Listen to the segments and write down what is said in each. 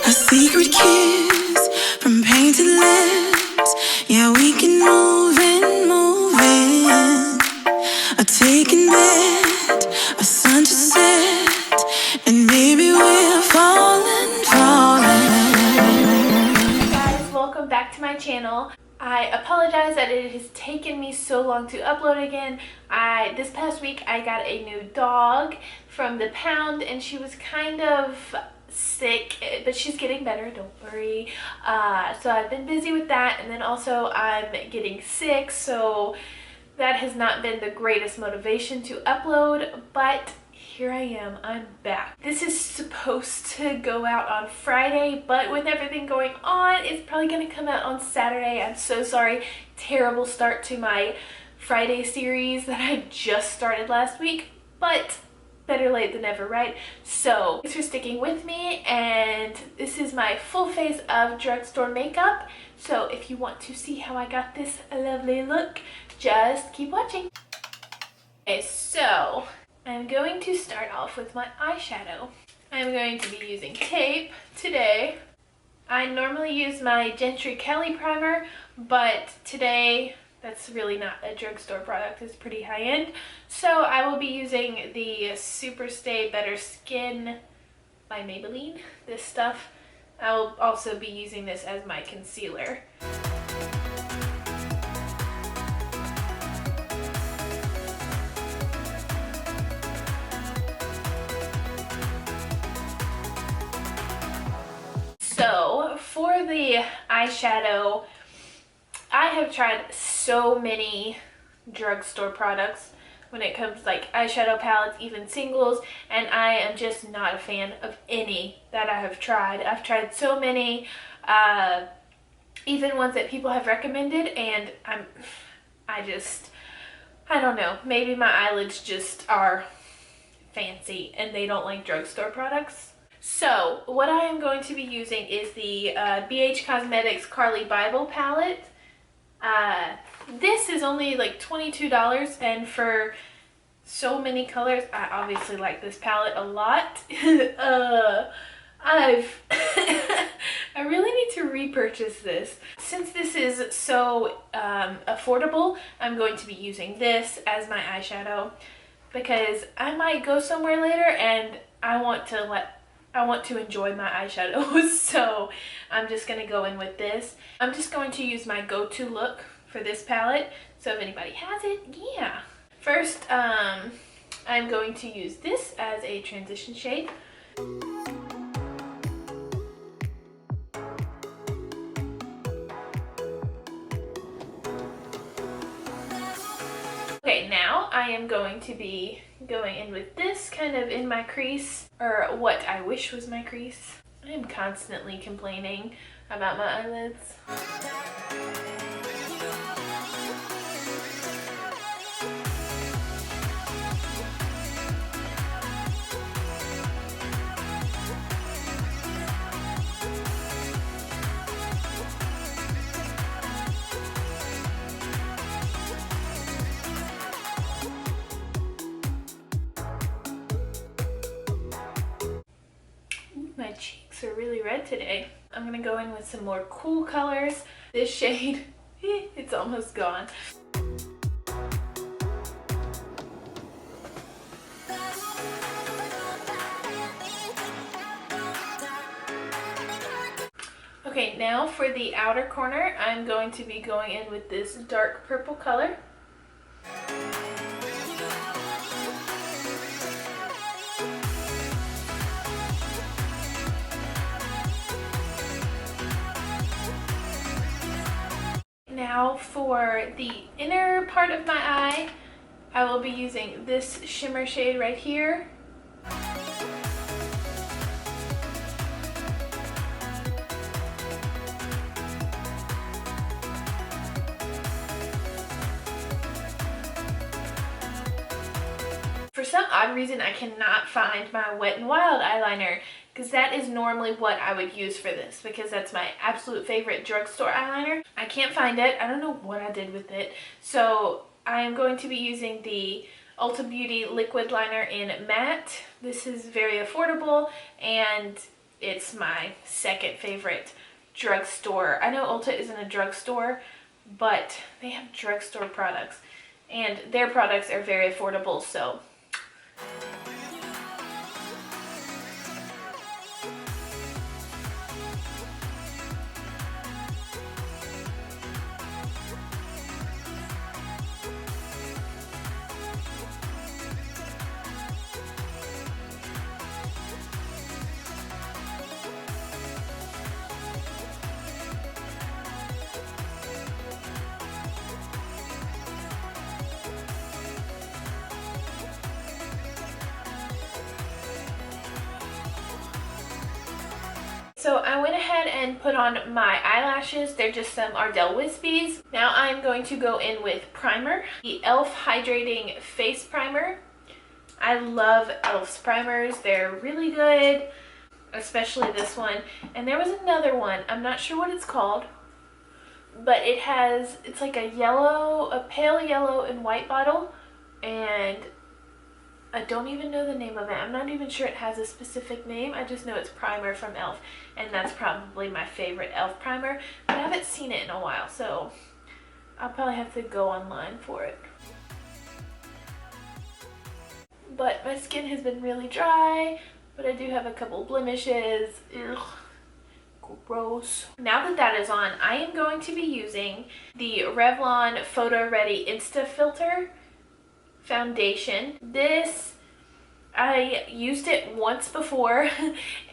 A secret kiss from painted lips. Yeah, we can move in, move in. A taken bed, a sun to set, and maybe we're falling, falling. Hey guys, welcome back to my channel. I apologize that it has taken me so long to upload again. This past week I got a new dog from the pound and she was kind of sick, but she's getting better, don't worry. So I've been busy with that, and then also I'm getting sick, so that has not been the greatest motivation to upload, but here I am, I'm back. This is supposed to go out on Friday, but with everything going on, it's probably gonna come out on Saturday. I'm so sorry. Terrible start to my Friday series that I just started last week, but better late than never, right? So thanks for sticking with me, and this is my full face of drugstore makeup. So if you want to see how I got this lovely look, just keep watching. Okay, so I'm going to start off with my eyeshadow. I'm going to be using tape today. I normally use my Gentry Kelly primer, but today that's really not a drugstore product. It's pretty high-end. So I will be using the Super Stay Better Skin by Maybelline, this stuff. I will also be using this as my concealer. So for the eyeshadow, I have tried so many drugstore products when it comes to like eyeshadow palettes, even singles, and I am just not a fan of any that I have tried. I've tried so many, even ones that people have recommended, and I don't know, maybe my eyelids just are fancy and they don't like drugstore products. So what I am going to be using is the BH Cosmetics Carly Bible palette. This is only like $22, and for so many colors, I obviously like this palette a lot. I really need to repurchase this. Since this is so affordable, I'm going to be using this as my eyeshadow because I might go somewhere later and I want to enjoy my eyeshadows, so I'm just going to go in with this. I'm just going to use my go-to look for this palette, so if anybody has it, yeah. First, I'm going to use this as a transition shade. Okay, now I am going to be going in with this kind of in my crease, or what I wish was my crease. I am constantly complaining about my eyelids. My cheeks are really red today. I'm gonna go in with some more cool colors. This shade, it's almost gone. Okay, now for the outer corner, I'm going to be going in with this dark purple color. Now for the inner part of my eye, I will be using this shimmer shade right here. For some odd reason, I cannot find my Wet n Wild eyeliner, because that is normally what I would use for this, because that's my absolute favorite drugstore eyeliner. I can't find it. I don't know what I did with it. So I am going to be using the Ulta Beauty liquid liner in matte. This is very affordable, and it's my second favorite drugstore. I know Ulta isn't a drugstore, but they have drugstore products, and their products are very affordable, so. So I went ahead and put on my eyelashes. They're just some Ardell Wispies. Now I'm going to go in with primer. The e.l.f. Hydrating Face Primer. I love e.l.f.'s primers. They're really good, especially this one. And there was another one. I'm not sure what it's called, but it's like a pale yellow and white bottle, and I don't even know the name of it. I'm not even sure it has a specific name. I just know it's primer from e.l.f. and that's probably my favorite e.l.f. primer, but I haven't seen it in a while, so I'll probably have to go online for it. But my skin has been really dry, but I do have a couple blemishes. Ugh, gross. Now that that is on, I am going to be using the Revlon Photo Ready Insta Filter foundation. This, I used it once before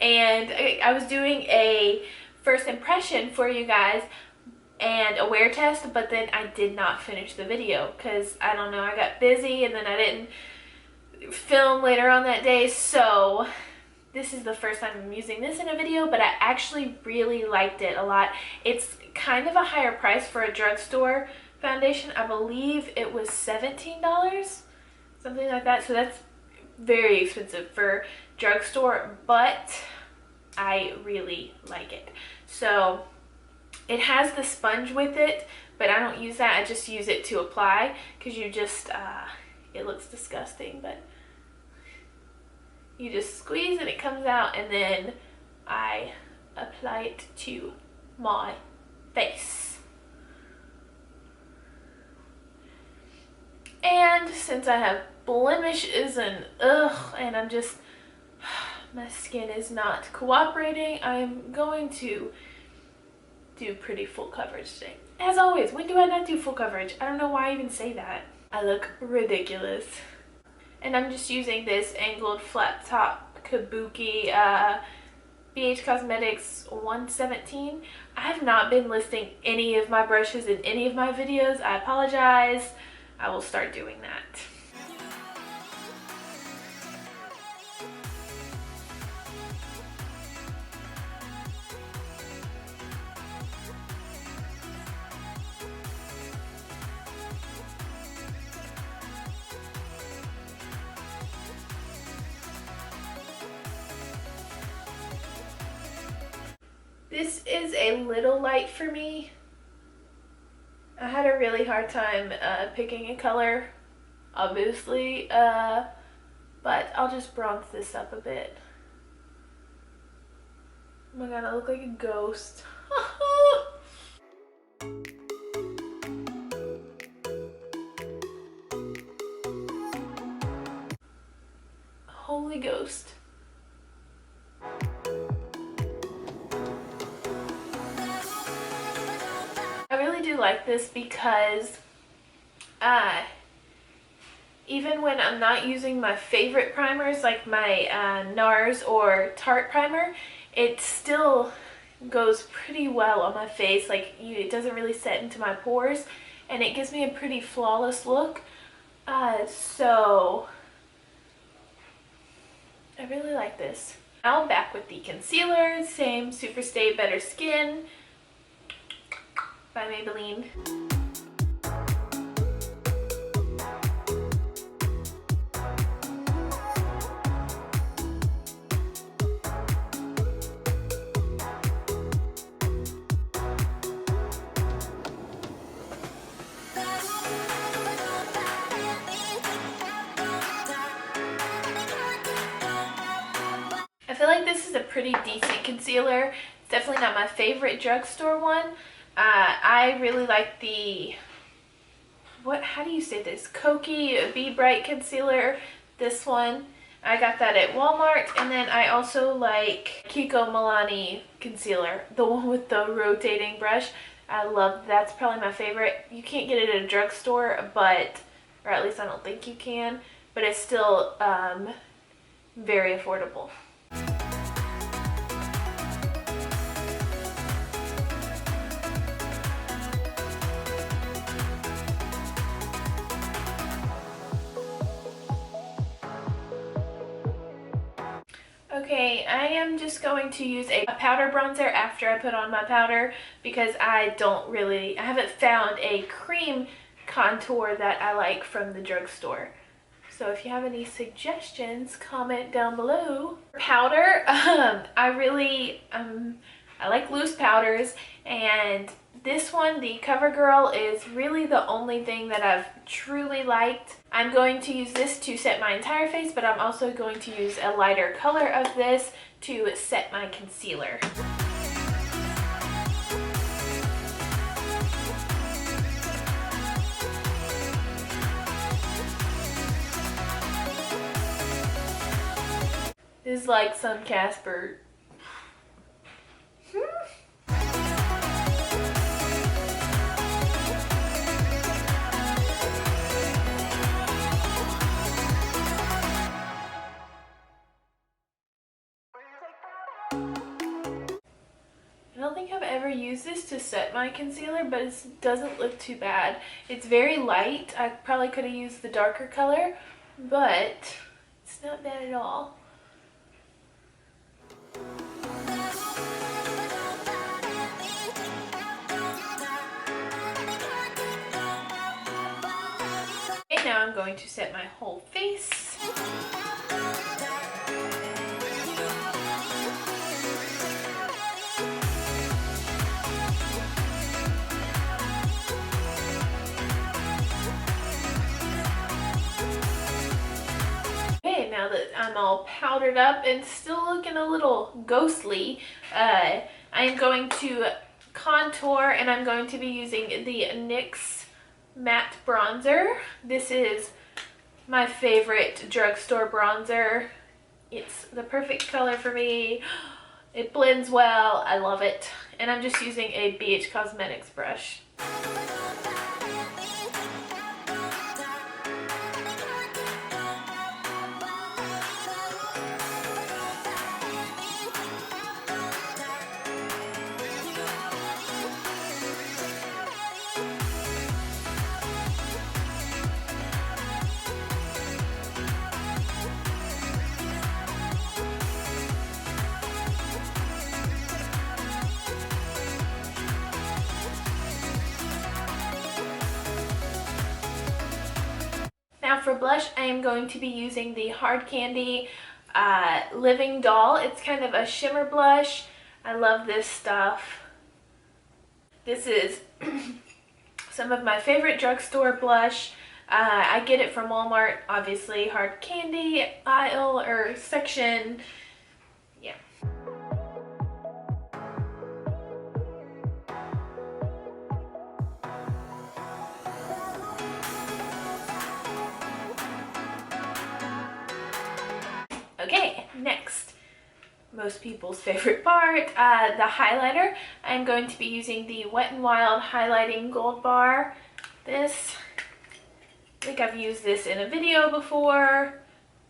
and I was doing a first impression for you guys and a wear test, but then I did not finish the video because I don't know, I got busy and then I didn't film later on that day. So this is the first time I'm using this in a video, but I actually really liked it a lot. It's kind of a higher price for a drugstore foundation. I believe it was $17, something like that. So that's very expensive for drugstore, but I really like it. So it has the sponge with it, but I don't use that. I just use it to apply because you just, it looks disgusting, but you just squeeze and it comes out, and then I apply it to my face. And since I have blemishes and I'm just, my skin is not cooperating, I'm going to do pretty full coverage today. As always, when do I not do full coverage? I don't know why I even say that. I look ridiculous. And I'm just using this angled flat top Kabuki BH Cosmetics 117. I have not been listing any of my brushes in any of my videos. I apologize. I will start doing that. This is a little light for me. I had a really hard time picking a color, obviously, but I'll just bronze this up a bit. Oh my god, I look like a ghost. Holy ghost. I really do like this because even when I'm not using my favorite primers like my NARS or Tarte primer, it still goes pretty well on my face. Like, it doesn't really set into my pores, and it gives me a pretty flawless look. So I really like this. Now back with the concealer, same Superstay Better Skin by Maybelline. I feel like this is is a pretty decent concealer. It's definitely not my favorite drugstore one. I really like the, how do you say this? Kokie Be Bright concealer. This one. I got that at Walmart. And then I also like Kiko Milani concealer. The one with the rotating brush. I love, that's probably my favorite. You can't get it at a drugstore, but, or at least I don't think you can, but it's still very affordable. Okay, I am just going to use a powder bronzer after I put on my powder because I haven't found a cream contour that I like from the drugstore. So if you have any suggestions, comment down below. Powder, I like loose powders, and this one, the CoverGirl, is really the only thing that I've truly liked. I'm going to use this to set my entire face, but I'm also going to use a lighter color of this to set my concealer. This is like some Casper. I don't think I've ever used this to set my concealer, but it doesn't look too bad. It's very light. I probably could have used the darker color, but it's not bad at all. Okay, now I'm going to set my whole face. Now that I'm all powdered up and still looking a little ghostly, I am going to contour, and I'm going to be using the NYX matte bronzer. This is my favorite drugstore bronzer. It's the perfect color for me. It blends well. I love it. And I'm just using a BH Cosmetics brush. Now for blush, I am going to be using the Hard Candy Living Doll. It's kind of a shimmer blush. I love this stuff. This is some of my favorite drugstore blush. I get it from Walmart, obviously. Hard Candy aisle or section. Yeah. Okay, next, most people's favorite part, the highlighter. I'm going to be using the Wet n Wild Highlighting Gold Bar. I think I've used this in a video before.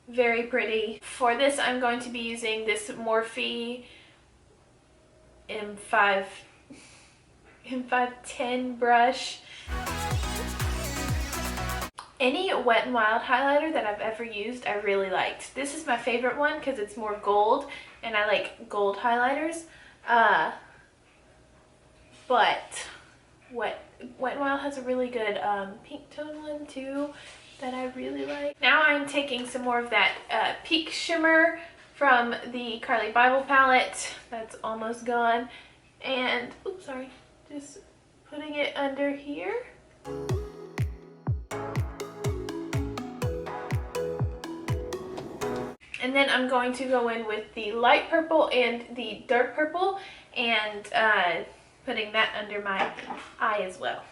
Very pretty. For this, I'm going to be using this Morphe M510 brush. Any Wet n Wild highlighter that I've ever used, I really liked. This is my favorite one because it's more gold, and I like gold highlighters. But Wet n Wild has a really good pink tone one too that I really like. Now I'm taking some more of that Peak Shimmer from the Carly Bible palette. That's almost gone. And, oops, sorry, just putting it under here. And then I'm going to go in with the light purple and the dark purple and putting that under my eye as well.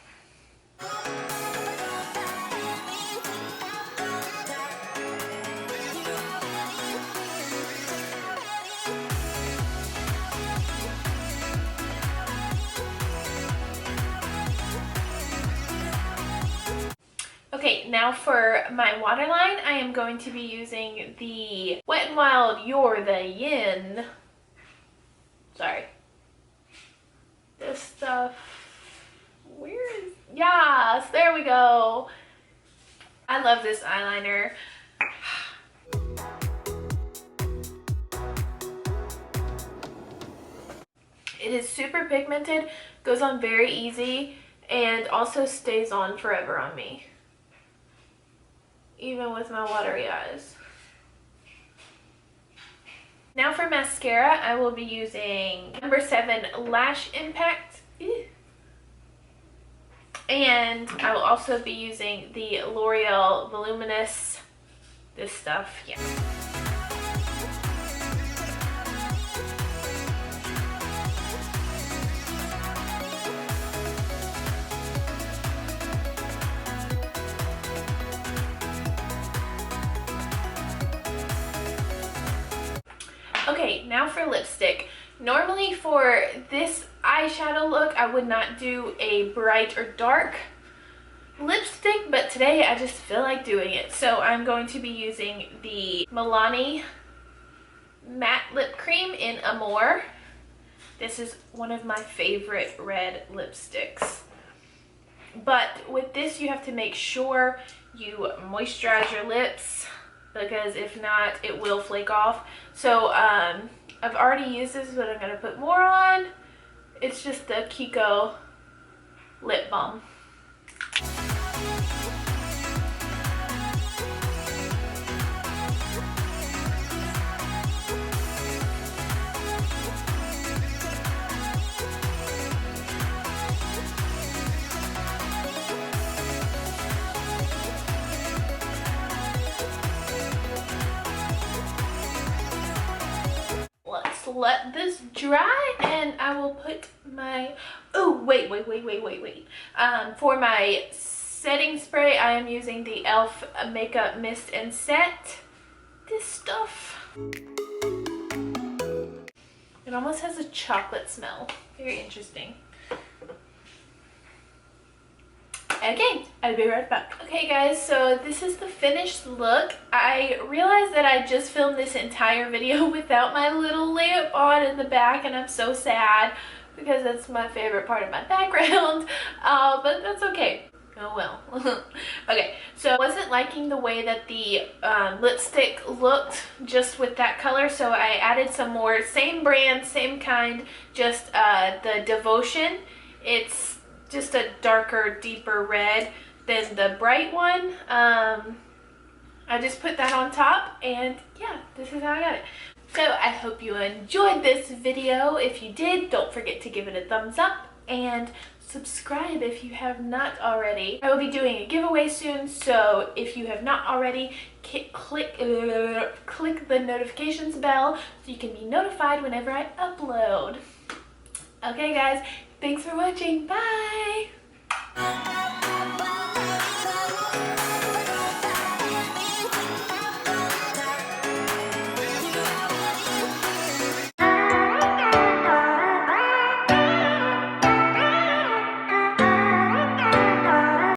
Okay, now for my waterline, I am going to be using the Wet n Wild You're the Yin. Sorry. This stuff. Where is. Yes, there we go. I love this eyeliner. It is super pigmented, goes on very easy, and also stays on forever on me, even with my watery eyes. Now for mascara, I will be using number 7 Lash Impact. And I will also be using the L'Oreal Voluminous, this stuff, yeah. Okay, now for lipstick. Normally for this eyeshadow look, I would not do a bright or dark lipstick, but today I just feel like doing it. So I'm going to be using the Milani Matte Lip Cream in Amore. This is one of my favorite red lipsticks. But with this, you have to make sure you moisturize your lips, because if not, it will flake off. So I've already used this, but I'm going to put more on. It's just the Kiko lip balm. Let this dry and I will put my, oh wait. For my setting spray, I am using the e.l.f. Makeup Mist and Set. This stuff, it almost has a chocolate smell. Very interesting. Okay, I'll be right back. Okay guys, so this is the finished look. I realized that I just filmed this entire video without my little lamp on in the back, and I'm so sad because that's my favorite part of my background, but that's okay. Oh well. Okay, so I wasn't liking the way that the lipstick looked just with that color, so I added some more, same brand, same kind, just the Devotion. It's just a darker, deeper red than the bright one. I just put that on top, and yeah, this is how I got it. So I hope you enjoyed this video. If you did, don't forget to give it a thumbs up and subscribe if you have not already. I will be doing a giveaway soon, so if you have not already, click the notifications bell so you can be notified whenever I upload. Okay guys, thanks for watching. Bye!